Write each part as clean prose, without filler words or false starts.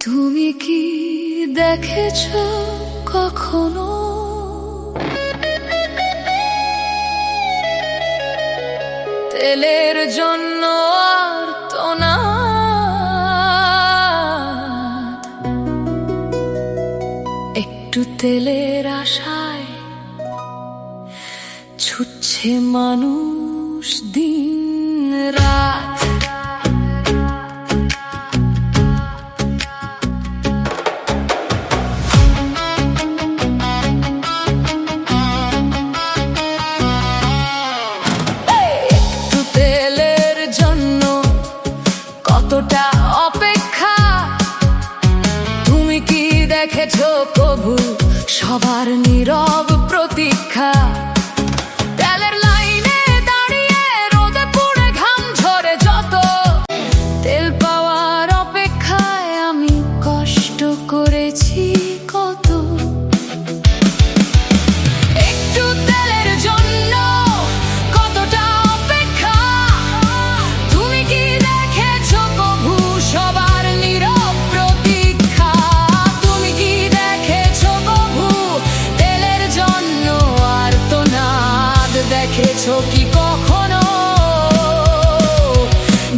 তুমি কি দেখেছ কখনো তেলের জন্য আর্তনাদ? একটু তেলের আশায় ছুটছে মানুষ দিন রাত। কতটা অপেক্ষা তুমি কি দেখেছো কভু সবার নীরব প্রতীক্ষা? তেলের লাইনে দাঁড়িয়ে রোদে পুড়ে ঘাম ঝরে যত, তেল পাওয়ার অপেক্ষায় আমি কষ্ট করেছি কত। একটু তেলের জন্য কতটা অপেক্ষা তুমি কি দেখেছো কভু সবার নীরব প্রতীক্ষা? তুমি কি দেখেছো কভু তেলের জন্য আর্তনাদ? দেখেছো কি কখনো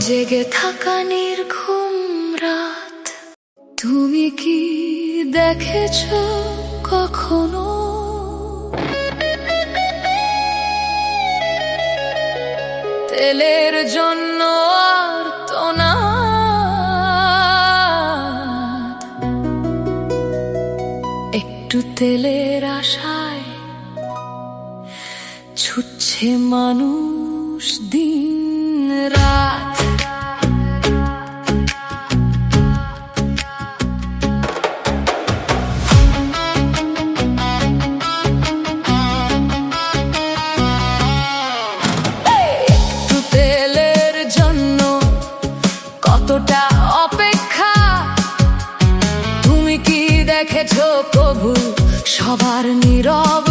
জেগে থাকা নির্ঘুম রাত? তুমি কি দেখেছো কখনো তেলের জন্য আর্তনাদ? একটু তেলের আশায় ছুটছে মানুষ দিন রাত। কতটা অপেক্ষা তুমি কি দেখেছো কভু সবার নীরব